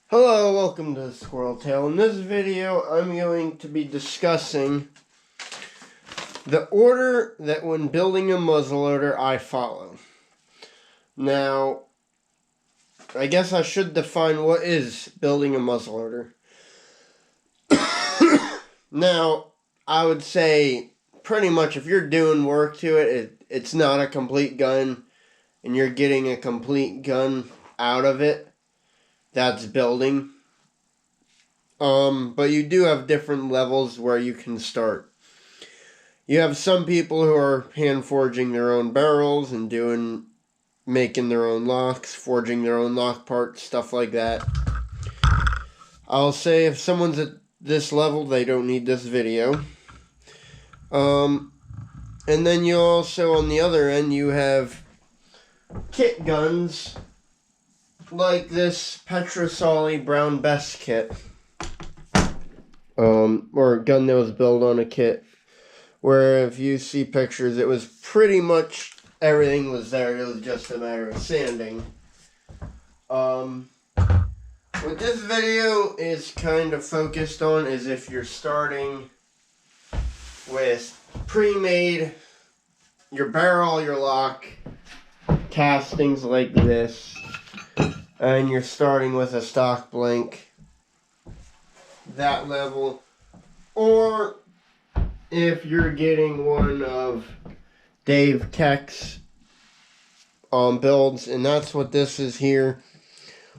Hello, welcome to Squirrel Tale. In this video, I'm going to be discussing the order that when building a muzzleloader I follow. Now, I guess I should define what is building a muzzleloader. Now, I would say pretty much if you're doing work to it, it's not a complete gun, and you're getting a complete gun out of it, that's building. But you do have different levels where you can start. You have some people who are hand forging their own barrels and making their own locks, forging their own lock parts, stuff like that. I'll say if someone's at this level, they don't need this video. And then you also, on the other end, you have kit guns like this Petrosoli Brown Best kit. Or a gun that was built on a kit, where if you see pictures, it was pretty much everything was there. It was just a matter of sanding. What this video is kind of focused on is if you're starting with pre-made, your barrel, your lock, castings like this, and you're starting with a stock blank, that level, or if you're getting one of Dave Tech's builds, and that's what this is here,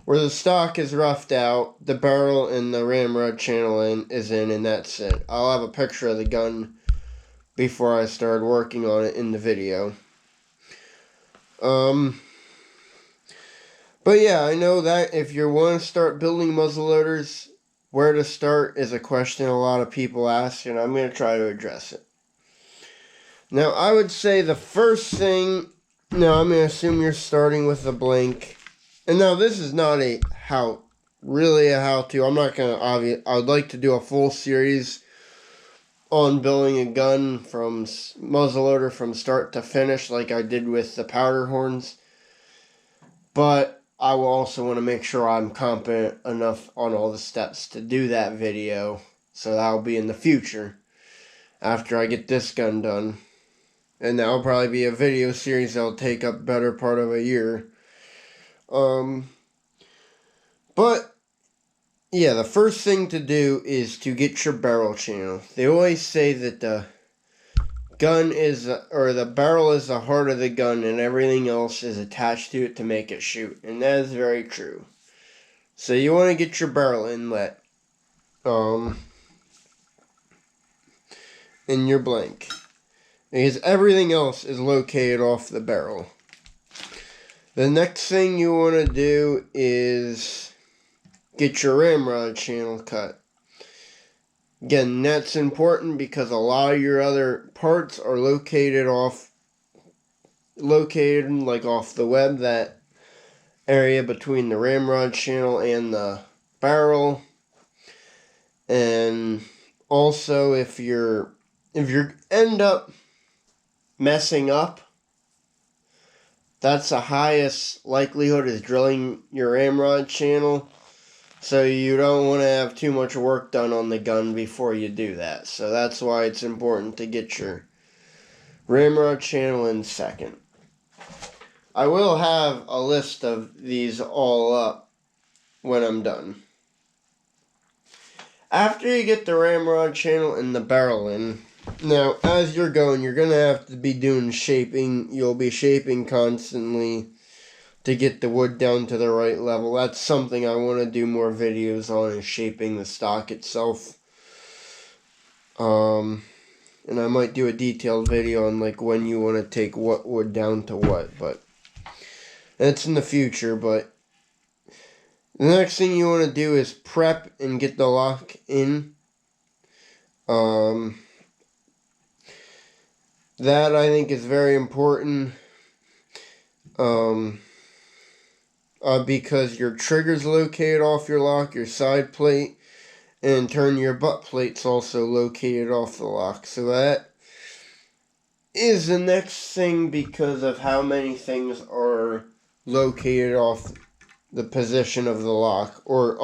where the stock is roughed out, the barrel and the ramrod channel is in, and that's it. I'll have a picture of the gun before I start working on it in the video. But yeah, I know that if you want to start building muzzleloaders, where to start is a question a lot of people ask, and I'm going to try to address it. Now, I would say the first thing, now I'm going to assume you're starting with a blank. And now this is not really a how-to. I'm not going to, I would like to do a full series on building a gun from muzzleloader from start to finish like I did with the powder horns. But I will also want to make sure I'm competent enough on all the steps to do that video. So that'll be in the future after I get this gun done. And that'll probably be a video series that'll take up better part of a year. But yeah, the first thing to do is to get your barrel channel. They always say that the gun is, or the barrel is the heart of the gun, and everything else is attached to it to make it shoot, and that is very true. So you want to get your barrel inlet, in your blank, because everything else is located off the barrel. The next thing you want to do is get your ramrod channel cut. Again, that's important because a lot of your other parts are located like off the web, that area between the ramrod channel and the barrel. And also if you end up messing up, that's the highest likelihood is drilling your ramrod channel. So you don't want to have too much work done on the gun before you do that. So that's why it's important to get your ramrod channel in second. I will have a list of these all up when I'm done. After you get the ramrod channel and the barrel in, now as you're going, you're going to have to be doing shaping. You'll be shaping constantly to get the wood down to the right level. That's something I want to do more videos on, is shaping the stock itself. And I might do a detailed video on like when you want to take what wood down to what, but that's in the future. But the next thing you want to do is prep and get the lock in. That I think is very important. Because your trigger's located off your lock, your side plate, and in turn your butt plate's also located off the lock. So that is the next thing because of how many things are located off the position of the lock, or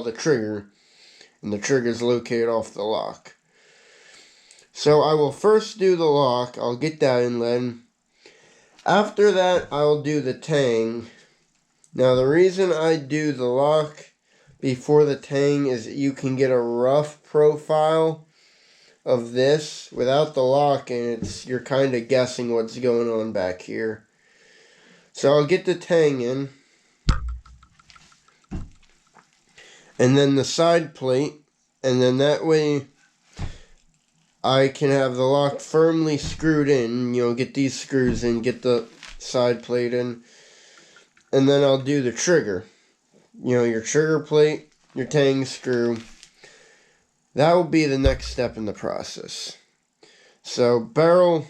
the trigger, and the trigger is located off the lock. So I will first do the lock. I'll get that in then. After that, I'll do the tang. Now the reason I do the lock before the tang is that you can get a rough profile of this without the lock, and you're kind of guessing what's going on back here. So I'll get the tang in, and then the side plate, and then that way I can have the lock firmly screwed in. Get these screws in, get the side plate in, and then I'll do the trigger. Your trigger plate, your tang screw. That will be the next step in the process. So barrel,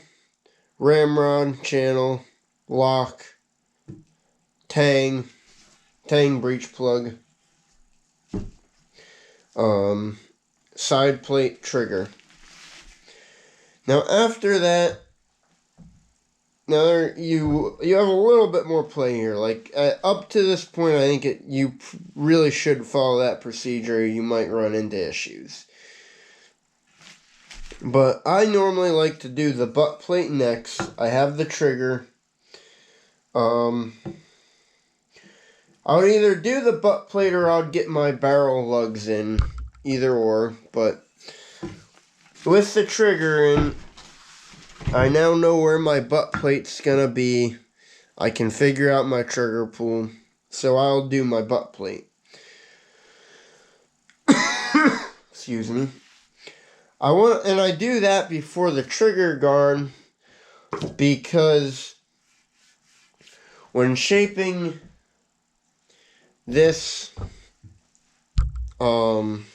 ramrod, channel, lock, tang breech plug, side plate, trigger. Now after that, you have a little bit more play here. Like up to this point, I think you really should follow that procedure. You might run into issues. But I normally like to do the butt plate next. I have the trigger. I would either do the butt plate or I'd get my barrel lugs in. Either or. But with the trigger in, I now know where my butt plate's gonna be. I can figure out my trigger pull. So I'll do my butt plate. Excuse me. I do that before the trigger guard because when shaping this down,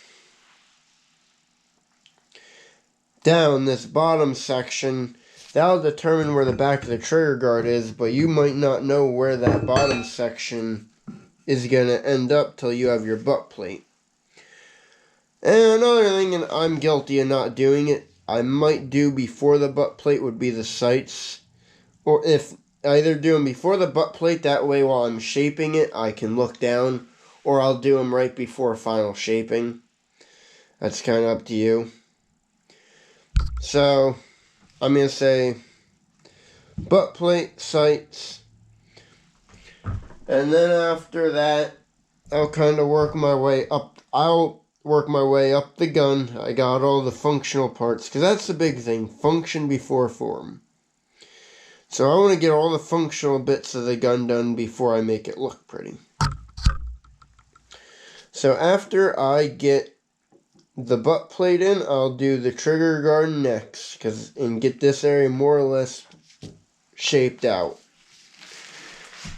this bottom section, that'll determine where the back of the trigger guard is, but you might not know where that bottom section is going to end up till you have your butt plate. And another thing, and I'm guilty of not doing it, I might do before the butt plate would be the sights. Or if either do them before the butt plate, that way while I'm shaping it, I can look down. Or I'll do them right before final shaping. That's kind of up to you. So, I'm going to say butt plate, sights. And then after that, I'll kind of work my way up. I'll work my way up the gun. I got all the functional parts, because that's the big thing, function before form. So I want to get all the functional bits of the gun done before I make it look pretty. So after I get the butt plate in, I'll do the trigger guard next, and get this area more or less shaped out.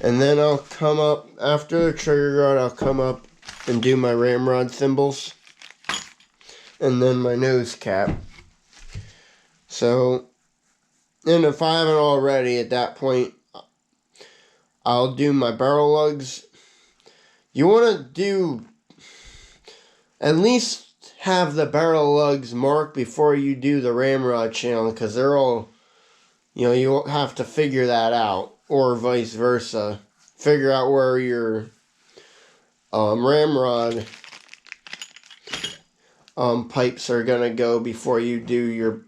And then I'll come up, after the trigger guard, I'll come up and do my ramrod thimbles. And then my nose cap. So, and if I haven't already at that point, I'll do my barrel lugs. You want to do, at least have the barrel lugs marked before you do the ramrod channel, because they're all, you have to figure that out, or vice versa. Figure out where your ramrod pipes are going to go before you do your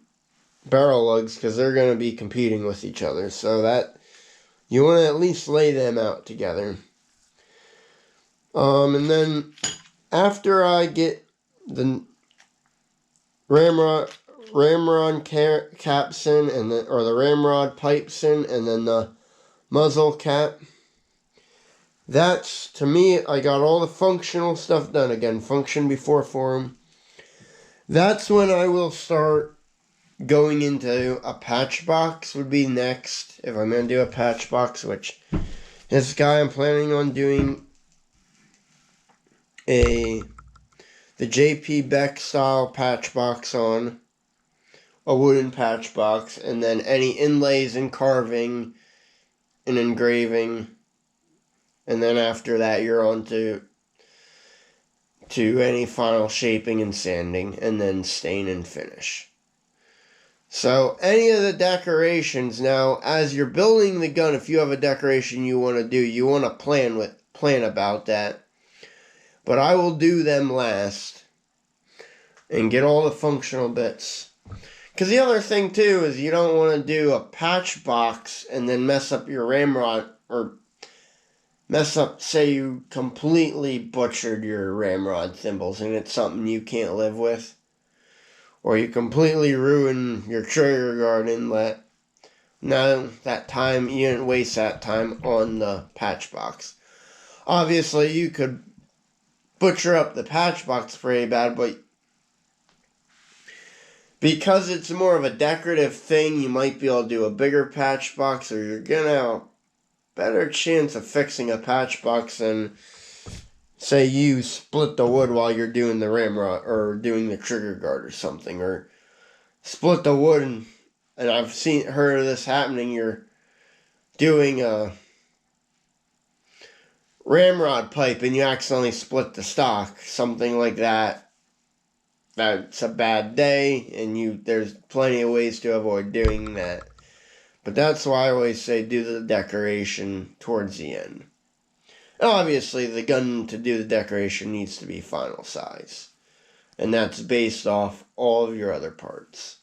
barrel lugs, because they're going to be competing with each other. So that you want to at least lay them out together. And then after I get the ramrod caps in, or the ramrod pipes in, and then the muzzle cap, that's, to me, I got all the functional stuff done. Again, function before form. That's when I will start going into a patch box would be next. If I'm going to do a patch box, which this guy I'm planning on doing the JP Beck style patch box on, a wooden patch box, and then any inlays and carving and engraving, and then after that you're on to any final shaping and sanding, and then stain and finish. So any of the decorations, now as you're building the gun, if you have a decoration you want to do, you want to plan plan about that. But I will do them last and get all the functional bits. Because the other thing too is you don't want to do a patch box and then mess up your ramrod, or mess up, say you completely butchered your ramrod thimbles and it's something you can't live with. Or you completely ruin your trigger guard inlet. No, that time, you didn't waste that time on the patch box. Obviously, you could butcher up the patch box pretty bad, but because it's more of a decorative thing, you might be able to do a bigger patch box, or you're going to have a better chance of fixing a patch box than, say, you split the wood while you're doing the ramrod, or doing the trigger guard or something, or split the wood, and I've heard of this happening, you're doing a ramrod pipe and you accidentally split the stock, something like that. That's a bad day, and there's plenty of ways to avoid doing that. But that's why I always say do the decoration towards the end. And obviously, the gun to do the decoration needs to be final size. And that's based off all of your other parts.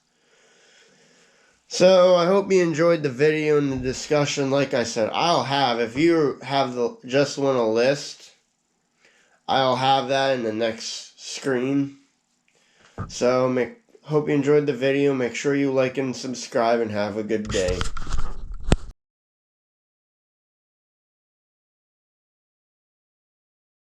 So, I hope you enjoyed the video and the discussion. Like I said, if you just want a list, I'll have that in the next screen. So, hope you enjoyed the video. Make sure you like and subscribe, and have a good day.